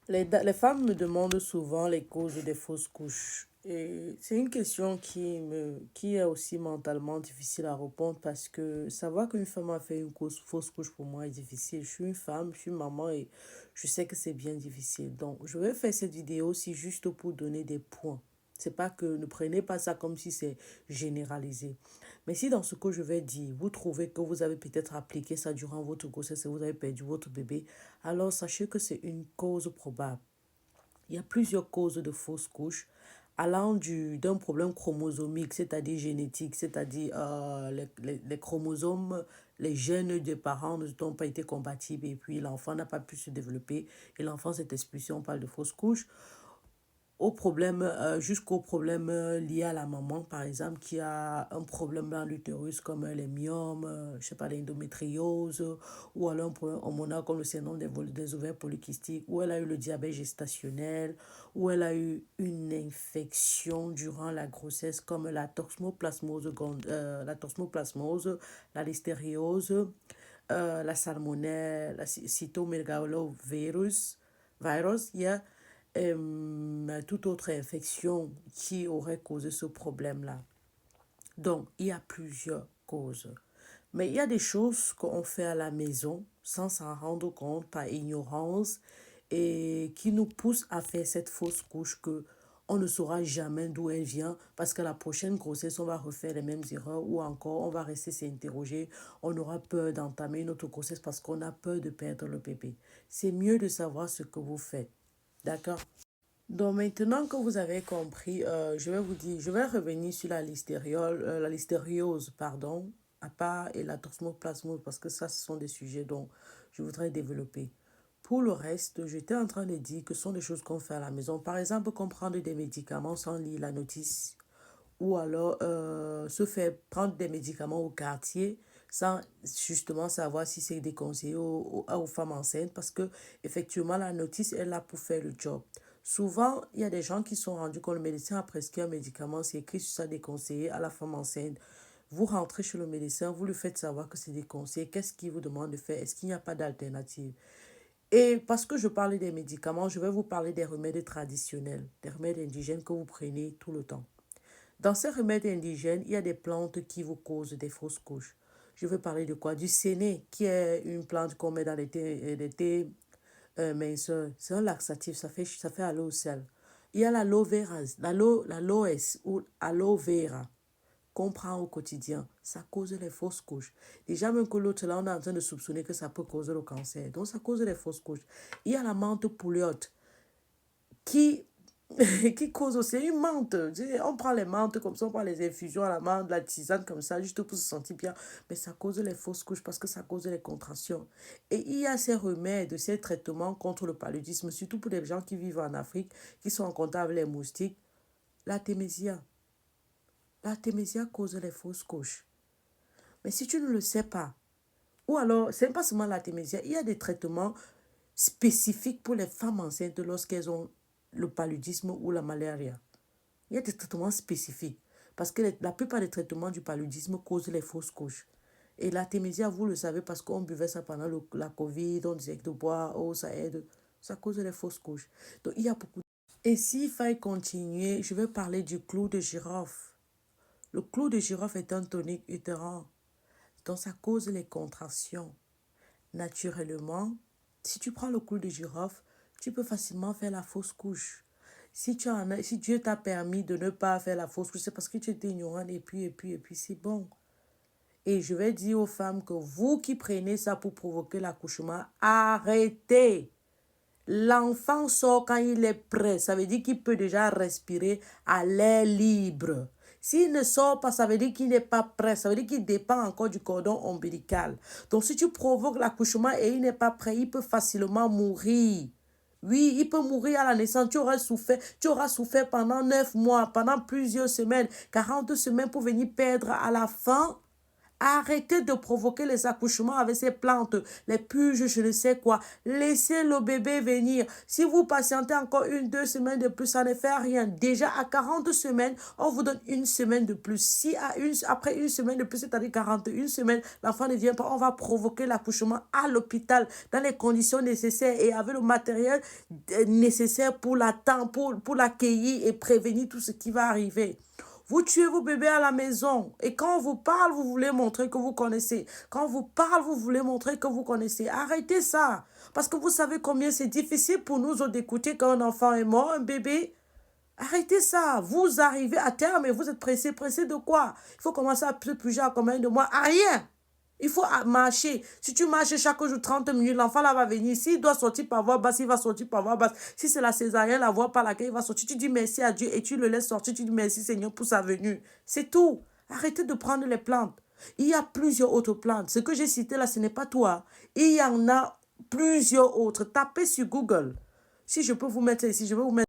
Les femmes me demandent souvent les causes des fausses couches. Et c'est une question qui est aussi mentalement difficile à répondre parce que savoir qu'une femme a fait une fausse couche pour moi est difficile. Je suis une femme, je suis maman et je sais que c'est bien difficile. Donc, je vais faire cette vidéo aussi juste pour donner des points. C'est pas que ne prenez pas ça comme si c'est généralisé. Mais si dans ce que je vais dire, vous trouvez que vous avez peut-être appliqué ça durant votre grossesse et vous avez perdu votre bébé, alors sachez que c'est une cause probable. Il y a plusieurs causes de fausses couches allant d'un problème chromosomique, c'est-à-dire génétique, c'est-à-dire les chromosomes, les gènes des parents n'ont pas été compatibles et puis l'enfant n'a pas pu se développer et l'enfant s'est expulsé, on parle de fausses couches au problème, jusqu'au problème lié à la maman, par exemple, qui a un problème dans l'utérus comme les myomes, je sais pas, l'endométriose, ou alors un problème hormonal comme le syndrome des ovaires polykystiques, ou elle a eu le diabète gestationnel, ou elle a eu une infection durant la grossesse comme la toxoplasmose, la listériose, la salmonelle, la cytomegalovirus, il y a toute autre infection qui aurait causé ce problème-là. Donc, il y a plusieurs causes. Mais il y a des choses qu'on fait à la maison sans s'en rendre compte par ignorance et qui nous poussent à faire cette fausse couche que on ne saura jamais d'où elle vient parce que la prochaine grossesse, on va refaire les mêmes erreurs ou encore on va rester s'interroger. On aura peur d'entamer une autre grossesse parce qu'on a peur de perdre le bébé. C'est mieux de savoir ce que vous faites. D'accord? Donc maintenant que vous avez compris, je vais vous dire, je vais revenir sur la listériose, pardon, à part et la toxoplasmose parce que ça, ce sont des sujets dont je voudrais développer. Pour le reste, j'étais en train de dire que ce sont des choses qu'on fait à la maison. Par exemple, comprendre des médicaments sans lire la notice ou alors se faire prendre des médicaments au quartier sans justement savoir si c'est déconseillé aux femmes enceintes parce que effectivement la notice est là pour faire le job. Souvent, il y a des gens qui sont rendus quand le médecin a prescrit un médicament, c'est écrit sur ça déconseillé à la femme enceinte. Vous rentrez chez le médecin, vous lui faites savoir que c'est déconseillé. Qu'est-ce qu'il vous demande de faire? Est-ce qu'il n'y a pas d'alternative? Et parce que je parle des médicaments, je vais vous parler des remèdes traditionnels, des remèdes indigènes que vous prenez tout le temps. Dans ces remèdes indigènes, il y a des plantes qui vous causent des fausses couches. Je vais parler de quoi? Du séné, qui est une plante qu'on met dans les thés minceurs. C'est un laxatif, ça fait aloe au sel. Il y a l'aloe vera, l'aloès ou aloe vera qu'on prend au quotidien. Ça cause les fausses couches. Déjà, même que l'autre, là, on est en train de soupçonner que ça peut causer le cancer. Donc, ça cause les fausses couches. Il y a la menthe pouliote qui qui cause aussi une menthe. On prend les menthes comme ça, on prend les infusions à la menthe, la tisane comme ça, juste pour se sentir bien. Mais ça cause les fausses couches parce que ça cause les contractions. Et il y a ces remèdes, ces traitements contre le paludisme, surtout pour les gens qui vivent en Afrique, qui sont en contact avec les moustiques. L'artémisia. L'artémisia cause les fausses couches. Mais si tu ne le sais pas, ou alors, c'est pas seulement l'artémisia, il y a des traitements spécifiques pour les femmes enceintes lorsqu'elles ont le paludisme ou la malaria. Il y a des traitements spécifiques. Parce que la plupart des traitements du paludisme causent les fausses couches. Et l'artémisia, vous le savez, parce qu'on buvait ça pendant la Covid, on disait que de boire, oh, ça aide. Ça cause les fausses couches. Donc, il y a beaucoup. Et s'il fallait continuer, je vais parler du clou de girofle. Le clou de girofle est un tonique utérant. Donc, ça cause les contractions. Naturellement, si tu prends le clou de girofle, tu peux facilement faire la fausse couche. Si Dieu t'a permis de ne pas faire la fausse couche, c'est parce que tu étais ignorante et puis, c'est bon. Et je vais dire aux femmes que vous qui prenez ça pour provoquer l'accouchement, arrêtez. L'enfant sort quand il est prêt. Ça veut dire qu'il peut déjà respirer à l'air libre. S'il ne sort pas, ça veut dire qu'il n'est pas prêt. Ça veut dire qu'il dépend encore du cordon ombilical. Donc, si tu provoques l'accouchement et il n'est pas prêt, il peut facilement mourir. Oui, il peut mourir à la naissance. Tu auras souffert pendant 9 mois, pendant plusieurs semaines, 40 semaines pour venir perdre à la fin Arrêtez de provoquer les accouchements avec ces plantes, les puges, je ne sais quoi. Laissez le bébé venir. Si vous patientez encore 1, 2 semaines de plus, ça ne fait rien. Déjà à 40 semaines, on vous donne 1 semaine de plus. Si après 1 semaine de plus, c'est-à-dire 41 semaines, l'enfant ne vient pas, on va provoquer l'accouchement à l'hôpital dans les conditions nécessaires et avec le matériel nécessaire pour l'attendre, pour l'accueillir et prévenir tout ce qui va arriver. Vous tuez vos bébés à la maison. Et quand on vous parle, vous voulez montrer que vous connaissez. Quand on vous parle, vous voulez montrer que vous connaissez. Arrêtez ça. Parce que vous savez combien c'est difficile pour nous d'écouter quand un enfant est mort, un bébé. Arrêtez ça. Vous arrivez à terme et vous êtes pressé. Pressé de quoi? Il faut commencer à se puger à combien de mois? À rien. Il faut marcher. Si tu marches chaque jour 30 minutes, l'enfant là va venir. S'il doit sortir par voie basse, il va sortir par voie basse. Si c'est la césarienne, la voie par laquelle il va sortir, tu dis merci à Dieu et tu le laisses sortir. Tu dis merci Seigneur pour sa venue. C'est tout. Arrêtez de prendre les plantes. Il y a plusieurs autres plantes. Ce que j'ai cité là, ce n'est pas toi. Il y en a plusieurs autres. Tapez sur Google. Si je peux vous mettre ici, je vais vous mettre